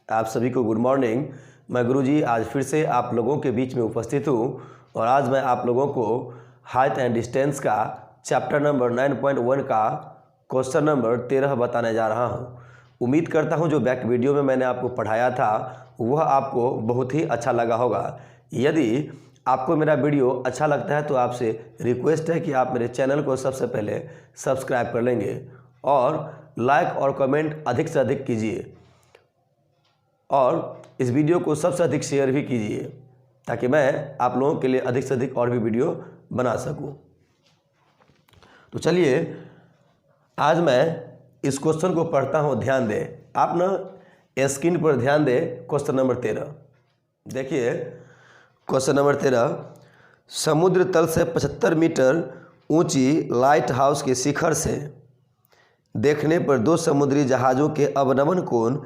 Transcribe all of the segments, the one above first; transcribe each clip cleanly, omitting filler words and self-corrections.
आप सभी को गुड मॉर्निंग। मैं गुरुजी आज फिर से आप लोगों के बीच में उपस्थित हूँ और आज मैं आप लोगों को हाइट एंड डिस्टेंस का चैप्टर नंबर 9.1 का क्वेश्चन नंबर 13 बताने जा रहा हूँ। उम्मीद करता हूँ जो बैक वीडियो में मैंने आपको पढ़ाया था वह आपको बहुत ही अच्छा लगा होगा। यदि आपको मेरा वीडियो अच्छा लगता है तो आपसे रिक्वेस्ट है कि आप मेरे चैनल को सबसे पहले सब्सक्राइब कर लेंगे और लाइक और कमेंट अधिक से अधिक कीजिए और इस वीडियो को सबसे अधिक शेयर भी कीजिए ताकि मैं आप लोगों के लिए अधिक से अधिक और भी वीडियो बना सकूं। तो चलिए आज मैं इस क्वेश्चन को पढ़ता हूं, ध्यान दें। आप ना स्क्रीन पर ध्यान दें। क्वेश्चन नंबर 13 देखिए। क्वेश्चन नंबर 13, समुद्र तल से 75 मीटर ऊंची लाइट हाउस के शिखर से देखने पर दो समुद्री जहाज़ों के अवनमन कोण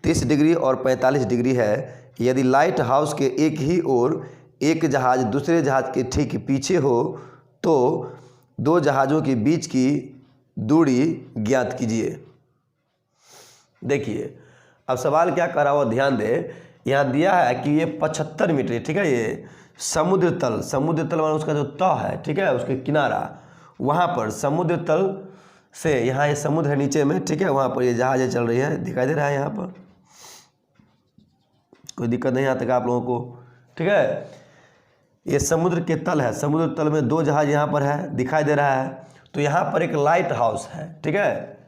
30 डिग्री और 45 डिग्री है। यदि लाइट हाउस के एक ही ओर एक जहाज़ दूसरे जहाज़ के ठीक पीछे हो तो दो जहाज़ों के बीच की दूरी ज्ञात कीजिए। देखिए अब सवाल क्या कर रहा हो, ध्यान दे। यहाँ दिया है कि ये 75 मीटर, ठीक है, ये समुद्र तल वाला उसका जो तह है, ठीक है, उसके किनारा, वहाँ पर समुद्र तल से यहाँ ये समुद्र है नीचे में, ठीक है, वहाँ पर ये जहाज़ें चल रही है, दिखाई दे रहा है। यहाँ पर कोई दिक्कत नहीं यहाँ तक आप लोगों को, ठीक है। ये समुद्र के तल है, समुद्र तल में दो जहाज यहाँ पर है, दिखाई दे रहा है। तो यहाँ पर एक लाइट हाउस है, ठीक है।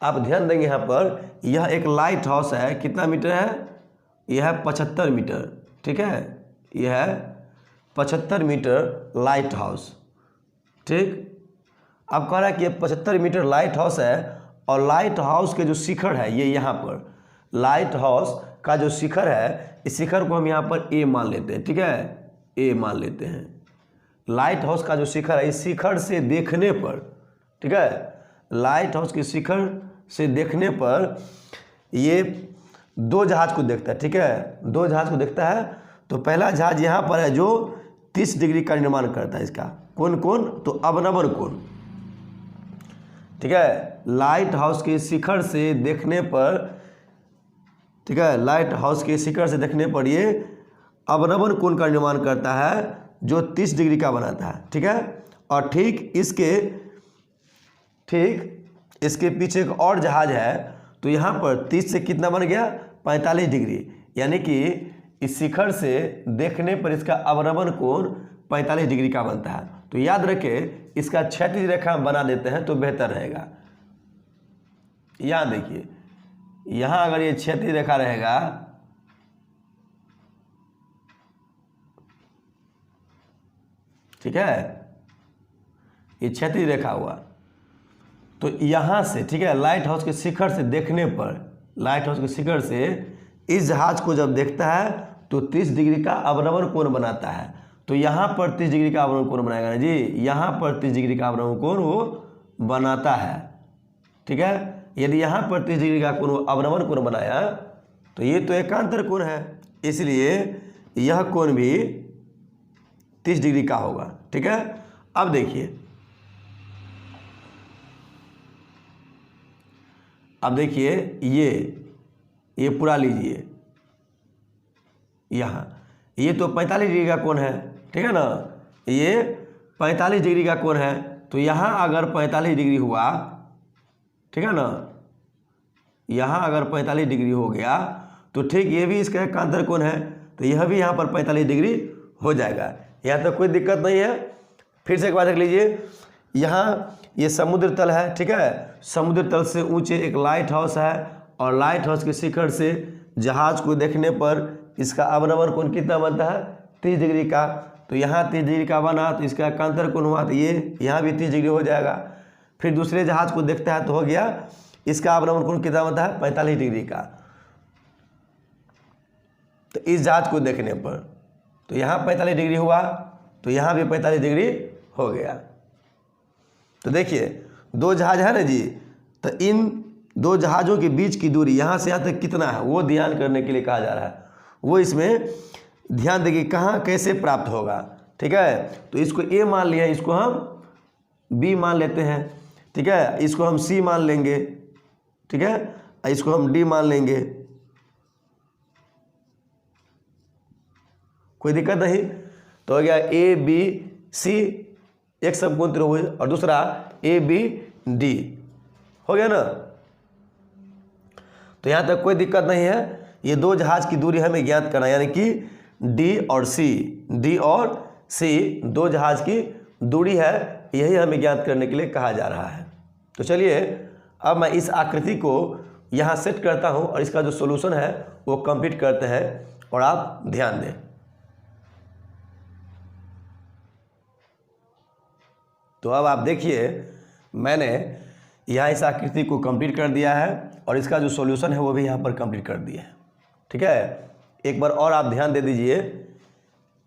आप ध्यान देंगे यहाँ पर यह एक लाइट हाउस है। कितना मीटर है? यह है 75 मीटर, ठीक है। यह है 75 मीटर लाइट हाउस, ठीक। अब कह रहा है कि 75 मीटर लाइट हाउस है और लाइट हाउस के जो शिखर है ये यहाँ पर, लाइट हाउस का जो शिखर है इस शिखर को हम यहाँ पर ए मान लेते हैं, ठीक है, ए मान लेते हैं। लाइट हाउस का जो शिखर है इस शिखर से देखने पर, ठीक है, लाइट हाउस के शिखर से देखने पर ये दो जहाज को देखता है, ठीक है, दो जहाज को देखता है। तो पहला जहाज यहाँ पर है जो 30 डिग्री का निर्माण करता है। इसका कौन कौन? तो अवनमन कोण, ठीक है। लाइट हाउस के शिखर से देखने पर, ठीक है, लाइट हाउस के शिखर से देखने पर ये अवनमन कोण का निर्माण करता है जो 30 डिग्री का बनाता है, ठीक है। और ठीक इसके पीछे एक और जहाज है तो यहाँ पर 30 से कितना बन गया? 45 डिग्री, यानी कि इस शिखर से देखने पर इसका अवनमन कोण 45 डिग्री का बनता है। तो याद रखें इसका क्षैतिज रेखा हम बना देते हैं तो बेहतर रहेगा। यहाँ देखिए, यहाँ अगर ये क्षैतिज रेखा रहेगा, ठीक है, ये क्षैतिज रेखा हुआ तो यहाँ से, ठीक है, लाइट हाउस के शिखर से देखने पर, लाइट हाउस के शिखर से इस जहाज को जब देखता है तो 30 डिग्री का अवनमन कोण बनाता है। तो यहाँ पर 30 डिग्री का अवनमन कोण बनाएगा ना जी, यहाँ पर 30 डिग्री का अवनमन कोण वो बनाता है, ठीक है। यदि यहाँ पर 30 डिग्री का कोण अवनमन कोण बनाया तो ये तो एकांतर कोण है, इसलिए यह कोण भी 30 डिग्री का होगा, ठीक है। अब देखिए, ये पूरा लीजिए। यहाँ ये तो 45 डिग्री का कोण है, ठीक है ना, ये 45 डिग्री का कोण है। तो यहाँ अगर 45 डिग्री हुआ, ठीक है ना, यहाँ अगर 45 डिग्री हो गया तो ठीक ये भी इसका एकांतर कोण है तो यह भी यहाँ पर 45 डिग्री हो जाएगा। यहाँ तो कोई दिक्कत नहीं है। फिर से एक बार देख लीजिए, यहाँ ये समुद्र तल है, ठीक है, समुद्र तल से ऊंचे एक लाइट हाउस है और लाइट हाउस के शिखर से जहाज को देखने पर इसका अवनमन कोण कितना बनता है? 30 डिग्री का। तो यहाँ 30 डिग्री का बना तो इसका एकांतर कोण हुआ तो ये यहाँ भी 30 डिग्री हो जाएगा। फिर दूसरे जहाज को देखता है तो हो गया, इसका अवनमन कोण कितना बनता है? 45 डिग्री का। तो इस जहाज को देखने पर तो यहाँ 45 डिग्री हुआ तो यहाँ भी 45 डिग्री हो गया। तो देखिए दो जहाज है ना जी, तो इन दो जहाज़ों के बीच की दूरी यहाँ से यहाँ तक कितना है वो ध्यान करने के लिए कहा जा रहा है। वो इसमें ध्यान देखिए कहाँ कैसे प्राप्त होगा, ठीक है। तो इसको ए मान लिया, इसको हम बी मान लेते हैं, ठीक है, इसको हम सी मान लेंगे, ठीक है, इसको हम डी मान लेंगे, कोई दिक्कत नहीं। तो हो गया ए बी सी एक समकोण त्रिभुज और दूसरा ए बी डी, हो गया ना। तो यहाँ तक कोई दिक्कत नहीं है। ये दो जहाज की दूरी हमें ज्ञात करना है, यानी कि डी और सी दो जहाज की दूरी है, यही हमें ज्ञात करने के लिए कहा जा रहा है। तो चलिए अब मैं इस आकृति को यहाँ सेट करता हूँ और इसका जो सॉल्यूशन है वो कंप्लीट करते हैं, और आप ध्यान दें। तो अब आप देखिए मैंने यहाँ इस आकृति को कंप्लीट कर दिया है और इसका जो सॉल्यूशन है वो भी यहाँ पर कंप्लीट कर दिया है। ठीक है, एक बार और आप ध्यान दे दीजिए।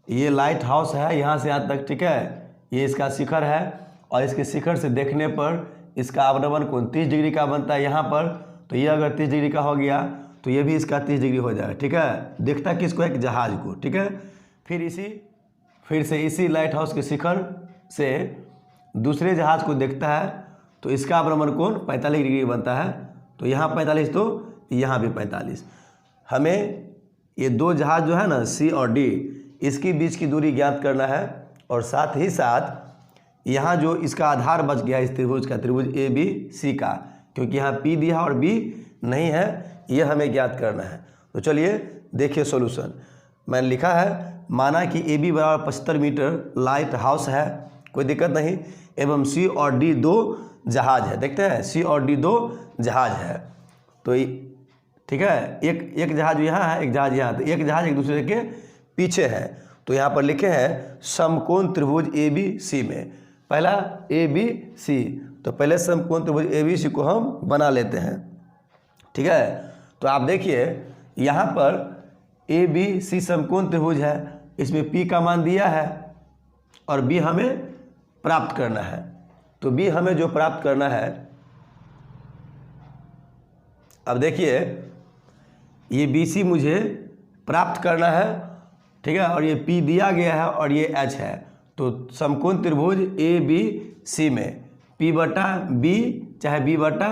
ये लाइट हाउस है यहाँ से यहाँ तक, ठीक है, ये इसका शिखर है और इसके शिखर से देखने पर इसका अवनमन कोण 30 डिग्री का बनता है यहाँ पर। तो ये अगर 30 डिग्री का हो गया तो ये भी इसका 30 डिग्री हो जाएगा। ठीक है, देखता किसको, एक जहाज को। ठीक है, फिर से इसी लाइट हाउस के शिखर से दूसरे जहाज को देखता है तो इसका अवनमन कोण 45 डिग्री बनता है। तो यहाँ 45 तो यहाँ भी 45। हमें ये दो जहाज जो है ना सी और डी, इसकी बीच की दूरी ज्ञात करना है, और साथ ही साथ यहाँ जो इसका आधार बच गया इस त्रिभुज का, त्रिभुज ए बी सी का, क्योंकि यहाँ पी दिया और बी नहीं है, ये हमें ज्ञात करना है। तो चलिए देखिए सॉल्यूशन। मैंने लिखा है, माना कि ए बी बराबर 75 मीटर लाइट हाउस है, कोई दिक्कत नहीं, एवं सी और डी दो जहाज है। देखते हैं, सी और डी दो जहाज है। तो ठीक है, एक जहाज यहाँ है, एक जहाज यहाँ, तो एक जहाज एक दूसरे के पीछे है। तो यहाँ पर लिखे हैं समकोण त्रिभुज ए बी सी में, पहला ए बी सी, तो पहले समकोण त्रिभुज ए बी सी को हम बना लेते हैं। ठीक है, तो आप देखिए यहाँ पर ए बी सी समकोण त्रिभुज है, इसमें पी का मान दिया है और बी हमें प्राप्त करना है। तो बी हमें जो प्राप्त करना है, अब देखिए ये बी सी मुझे प्राप्त करना है, ठीक है, और ये पी दिया गया है और ये एच है। तो समकोण त्रिभुज ए बी सी में पी बटा बी चाहे बी बटा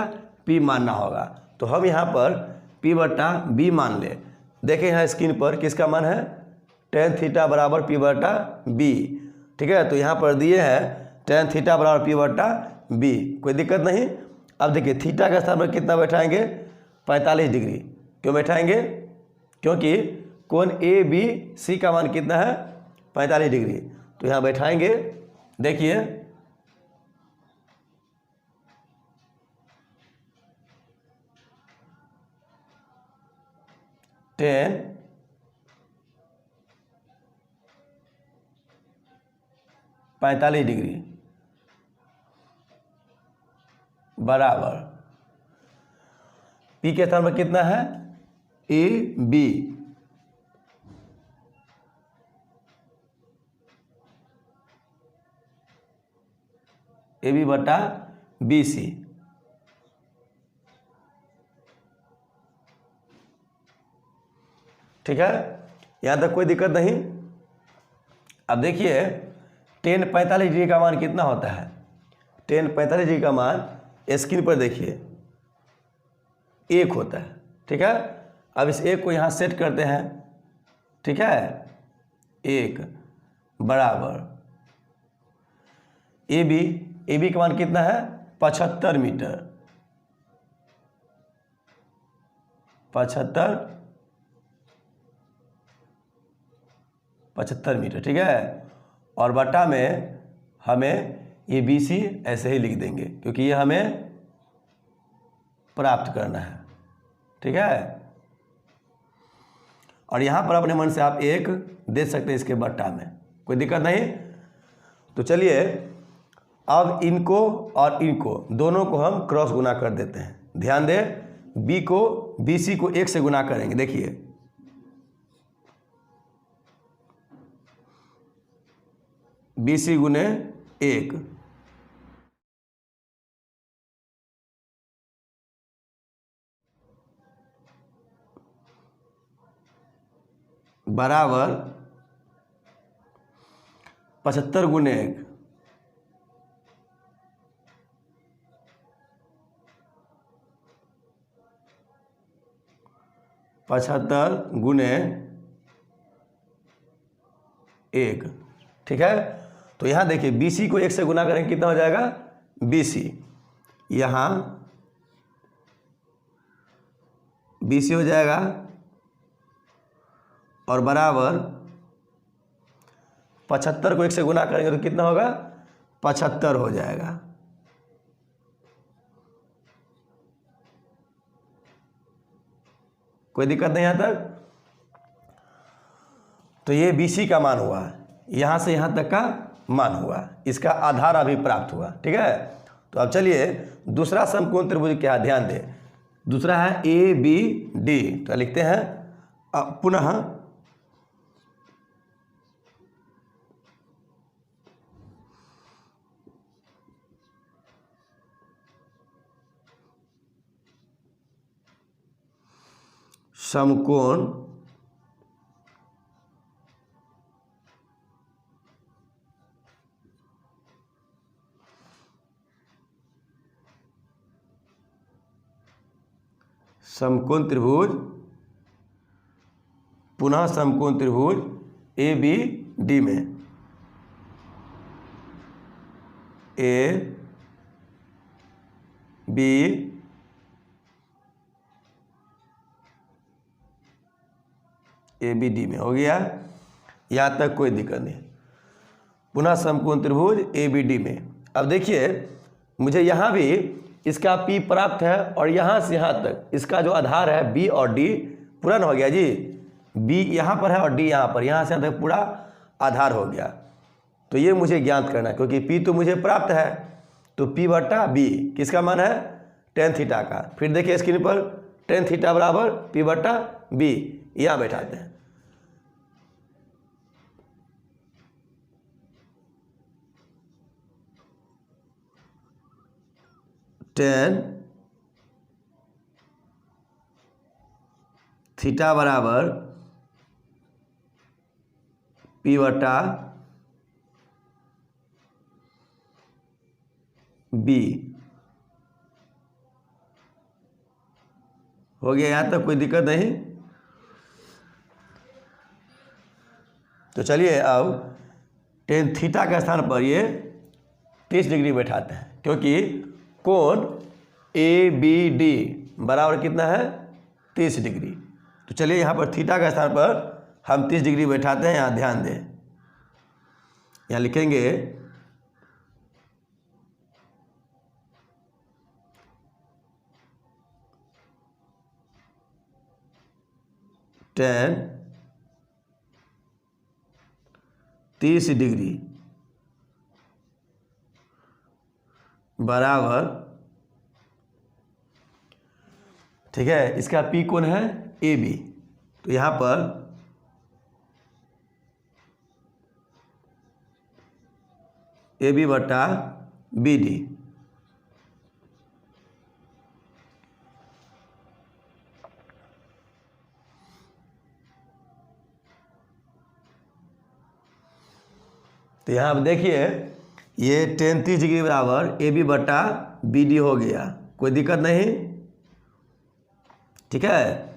पी मानना होगा। तो हम यहाँ पर पी बटा बी मान ले। देखें यहाँ स्क्रीन पर किसका मान है, tan थीटा बराबर पी बटा बी। ठीक है, तो यहाँ पर दिए हैं tan थीटा बराबर पी बटा बी, कोई दिक्कत नहीं। अब देखिए थीटा का स्थान पर कितना बैठाएंगे, 45 डिग्री। क्यों बैठाएंगे, क्योंकि कोण ए बी सी का मान कितना है, 45 डिग्री। तो यहाँ बैठाएंगे, देखिए tan 45 डिग्री बराबर पी के स्थान पर कितना है, ए बी, ए बी बटा बी सी। ठीक है, यहाँ तक कोई दिक्कत नहीं। अब देखिए tan 45 डिग्री का मान कितना होता है, tan 45 डिग्री का मान स्क्रीन पर देखिए 1 होता है। ठीक है, अब इस 1 को यहाँ सेट करते हैं। ठीक है, 1 बराबर ए बी का मान कितना है, 75 मीटर, 75 मीटर। ठीक है, और बटा में हमें ये बी सी ऐसे ही लिख देंगे क्योंकि ये हमें प्राप्त करना है। ठीक है, और यहाँ पर अपने मन से आप 1 दे सकते हैं इसके बट्टा में, कोई दिक्कत नहीं। तो चलिए अब इनको और इनको दोनों को हम क्रॉस गुना कर देते हैं। ध्यान दें, बी को बी सी को 1 से गुना करेंगे। देखिए बी सी गुने 1 बराबर 75 गुने 1, 75 गुने 1, ठीक है। तो यहाँ देखिए BC को 1 से गुना करेंगे कितना हो जाएगा, BC, यहाँ BC हो जाएगा और बराबर 75 को 1 से गुना करेंगे तो कितना होगा, 75 हो जाएगा। कोई दिक्कत नहीं यहाँ तक। तो ये BC का मान हुआ, यहाँ से यहाँ तक का मान हुआ, इसका आधार अभी प्राप्त हुआ, ठीक है। तो अब चलिए दूसरा समकोण त्रिभुज क्या है, ध्यान दें। दूसरा है ABD, तो लिखते हैं पुनः समकोण त्रिभुज, पुनः समकोण त्रिभुज ABD में, ABD में हो गया, यहाँ तक कोई दिक्कत नहीं। पुनः समकोण त्रिभुज ABD में। अब देखिए मुझे यहाँ भी इसका P प्राप्त है और यहाँ से यहाँ तक इसका जो आधार है B और D पूरा न हो गया जी, B यहाँ पर है और D यहाँ पर, यहाँ से यहाँ तक पूरा आधार हो गया। तो ये मुझे ज्ञात करना है क्योंकि P तो मुझे प्राप्त है, तो P बटा B किसका मान है, tan थीटा का। फिर देखिए स्क्रीन पर tan थीटा बराबर P बटा B, यहाँ बैठाते हैं। tan थीटा बराबर P बटा B हो गया, यहाँ तक कोई दिक्कत नहीं। तो चलिए अब tan थीटा के स्थान पर ये 30 डिग्री बैठाते हैं, क्योंकि कोण ABD बराबर कितना है, 30 डिग्री। तो चलिए यहाँ पर थीटा के स्थान पर हम 30 डिग्री बैठाते हैं। यहाँ ध्यान दें, यहाँ लिखेंगे tan 30 डिग्री बराबर, ठीक है, इसका P कोण है AB, तो यहाँ पर AB बटा BD। तो यहाँ आप देखिए ये tan 30 डिग्री बराबर AB बटा BD हो गया, कोई दिक्कत नहीं, ठीक है।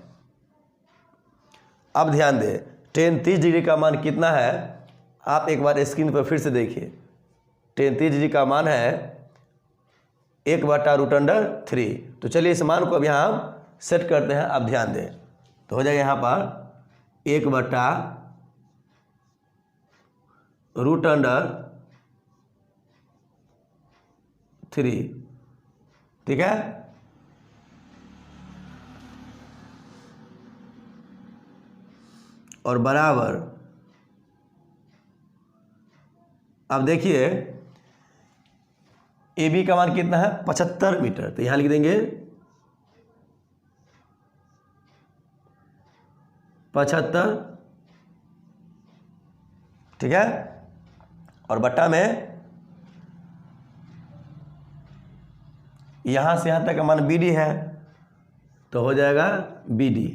अब ध्यान दें tan 30 डिग्री का मान कितना है, आप एक बार स्क्रीन पर फिर से देखिए। tan 30 डिग्री का मान है 1 बटा √3। तो चलिए इस मान को अब यहाँ हम सेट करते हैं। अब ध्यान दें तो हो जाएगा यहाँ पर 1 बटा √3, ठीक है। और बराबर, अब देखिए AB का मान कितना है, 75 मीटर, तो यहाँ लिख देंगे 75, ठीक है। और बट्टा में यहाँ से यहाँ तक का मान BD है, तो हो जाएगा BD।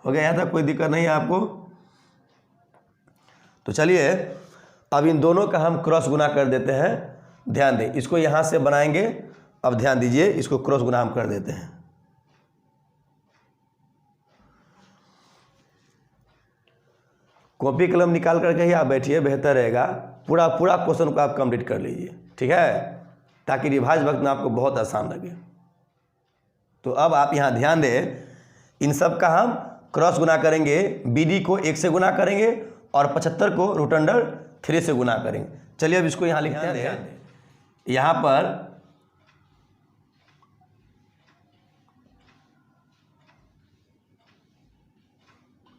हो गया, यहाँ तक कोई दिक्कत नहीं है आपको। तो चलिए अब इन दोनों का हम क्रॉस गुना कर देते हैं। ध्यान दें, इसको यहाँ से बनाएंगे। अब ध्यान दीजिए, इसको क्रॉस गुना हम कर देते हैं। कॉपी कलम निकाल करके ही आप बैठिए, बेहतर रहेगा। पूरा क्वेश्चन को आप कंप्लीट कर लीजिए, ठीक है, ताकि रिवाइज वक्त में आपको बहुत आसान लगे। तो अब आप यहाँ ध्यान दें, इन सब का हम क्रॉस गुना करेंगे। BD को 1 से गुना करेंगे और 75 को √3 से गुना करेंगे। चलिए अब इसको यहाँ लिखते हैं। यहाँ पर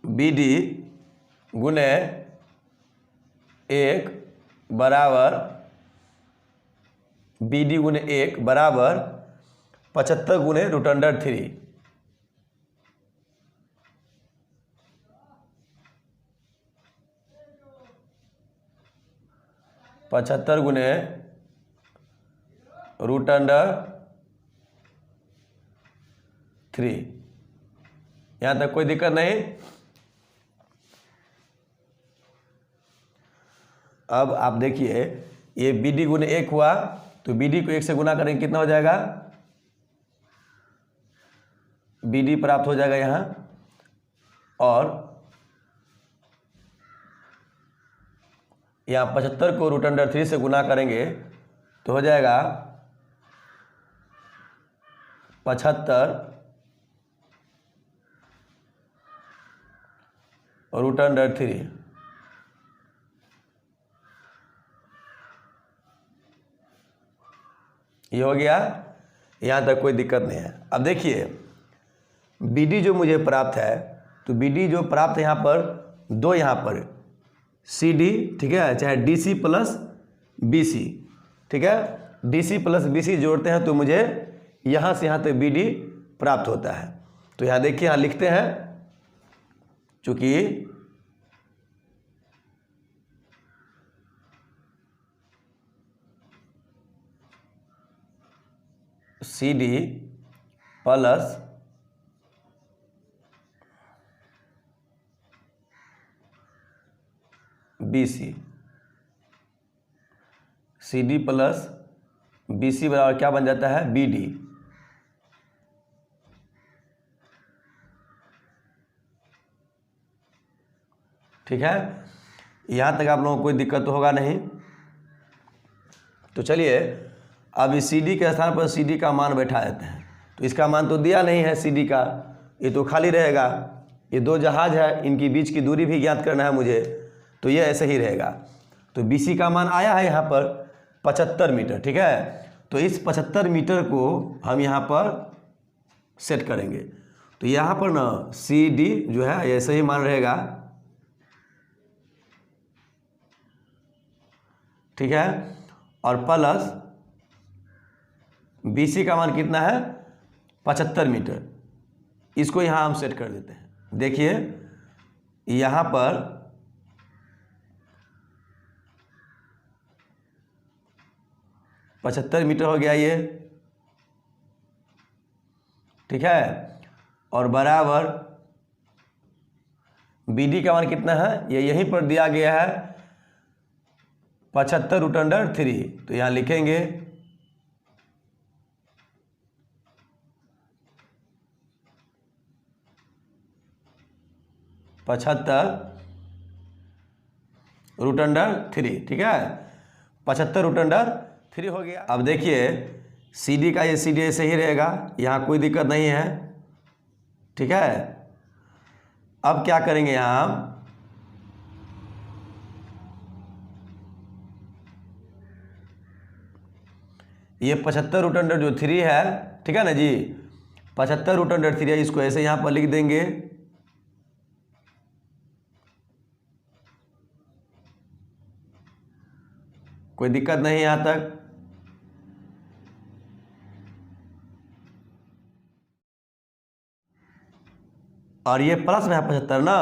BD गुने 1 बराबर BD गुने 1 बराबर 75 गुने √3। पचहत्तर गुने √3। यहाँ तक कोई दिक्कत नहीं। अब आप देखिए, ये BD गुने 1 हुआ, तो BD को 1 से गुना करेंगे, कितना हो जाएगा? BD प्राप्त हो जाएगा यहाँ, और यहाँ 75 को √3 से गुना करेंगे तो हो जाएगा 75 √3। ये हो गया, यहाँ तक कोई दिक्कत नहीं है। अब देखिए, BD जो मुझे प्राप्त है, तो BD जो प्राप्त है यहाँ पर, दो यहाँ पर CD, ठीक है, चाहे DC प्लस BC, ठीक है, DC प्लस BC जोड़ते हैं तो मुझे यहाँ से यहाँ तक BD प्राप्त होता है। तो यहाँ देखिए, यहाँ लिखते हैं, चूंकि CD plus BC, CD plus BC बराबर क्या बन जाता है? BD। ठीक है, यहाँ तक आप लोगों को कोई दिक्कत तो होगा नहीं। तो चलिए अब इस CD के स्थान पर CD का मान बैठा देते हैं। तो इसका मान तो दिया नहीं है CD का, ये तो खाली रहेगा। ये दो जहाज है, इनकी बीच की दूरी भी ज्ञात करना है मुझे, तो ये ऐसे ही रहेगा। तो BC का मान आया है यहाँ पर 75 मीटर, ठीक है। तो इस 75 मीटर को हम यहाँ पर सेट करेंगे। तो यहाँ पर ना CD जो है ऐसे ही मान रहेगा, ठीक है, और प्लस BC का मान कितना है? 75 मीटर। इसको यहाँ हम सेट कर देते हैं। देखिए यहाँ पर पचहत्तर मीटर हो गया ये, ठीक है, और बराबर BD का मान कितना है? ये यहीं पर दिया गया है 75√3। तो यहाँ लिखेंगे 75√3, ठीक है, 75√3 हो गया। अब देखिए CD का ये CD ऐसे ही रहेगा, यहाँ कोई दिक्कत नहीं है, ठीक है। अब क्या करेंगे, यहाँ हम ये 75√3 है, ठीक है ना जी, 75√3 है, इसको ऐसे यहाँ पर लिख देंगे। कोई दिक्कत नहीं यहाँ तक। और ये प्लस में है 75 ना,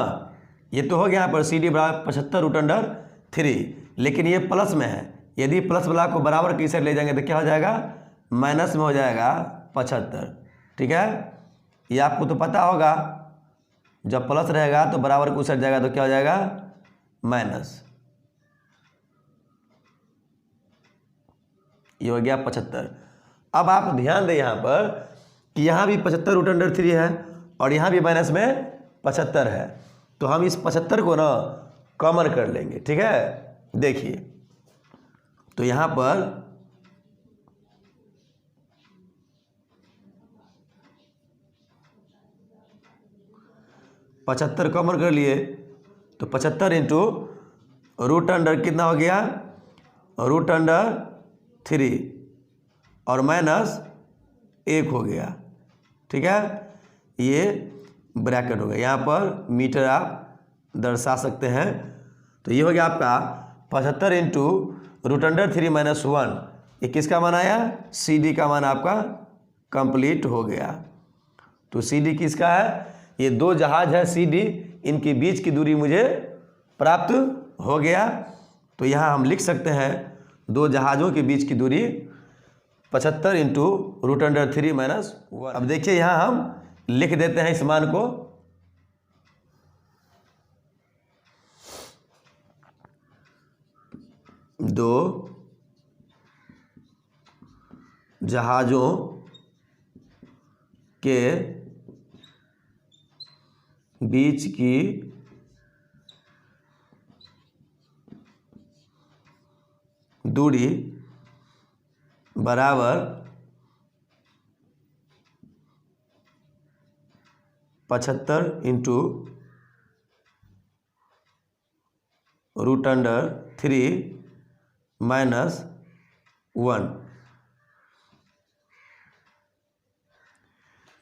ये तो हो गया यहाँ पर CD बराबर 75√3, लेकिन ये प्लस में है। यदि प्लस वाला को बराबर की साइड ले जाएंगे तो क्या हो जाएगा? माइनस में हो जाएगा 75, ठीक है। ये आपको तो पता होगा, जब प्लस रहेगा तो बराबर को साइड जाएगा तो क्या हो जाएगा? माइनस। ये हो गया 75। अब आप ध्यान दें यहाँ पर कि यहाँ भी 75√3 है और यहाँ भी माइनस में 75 है, तो हम इस 75 को ना कॉमन कर लेंगे। ठीक है, देखिए तो यहाँ पर 75 कॉमन कर लिए तो 75 इंटू रूट अंडर कितना हो गया, √3 और माइनस 1 हो गया। ठीक है, ये ब्रैकेट हो गया, यहाँ पर मीटर आप दर्शा सकते हैं। तो ये हो गया आपका 75 इंटू √3 माइनस 1, ये किसका मान आया, सी डी का मान आपका कंप्लीट हो गया। तो सी डी किसका है, ये दो जहाज है सी डी, इनके बीच की दूरी मुझे प्राप्त हो गया। तो यहाँ हम लिख सकते हैं दो जहाज़ों के बीच की दूरी 75 इंटू √3 माइनस 1। अब देखिए यहाँ हम लिख देते हैं इस मान को, दो जहाज़ों के बीच की दूरी बराबर 75 इंटू √3 माइनस 1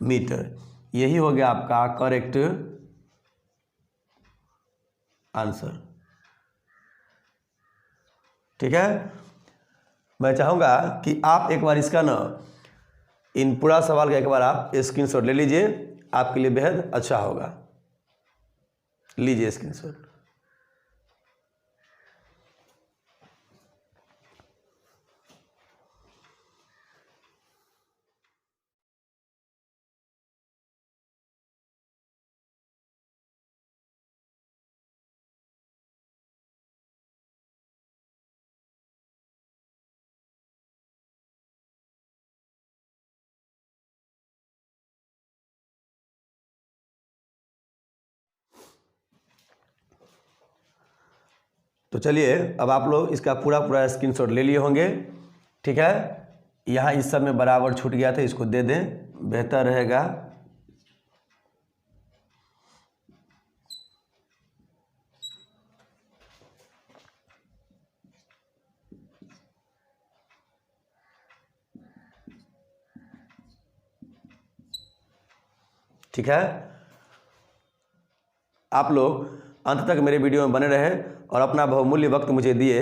मीटर। यही हो गया आपका करेक्ट आंसर। ठीक है, मैं चाहूँगा कि आप एक बार इसका ना इन पूरा सवाल का एक बार आप स्क्रीनशॉट ले लीजिए, आपके लिए बेहद अच्छा होगा। लीजिए स्क्रीनशॉट। तो चलिए अब आप लोग इसका पूरा स्क्रीनशॉट ले लिए होंगे। ठीक है, यहाँ इस सब में बराबर छूट गया था, इसको दे दें, बेहतर रहेगा। ठीक है, आप लोग अंत तक मेरे वीडियो में बने रहे और अपना बहुमूल्य वक्त मुझे दिए,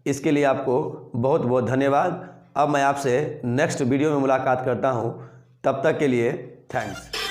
इसके लिए आपको बहुत बहुत धन्यवाद। अब मैं आपसे नेक्स्ट वीडियो में मुलाकात करता हूं, तब तक के लिए थैंक्स।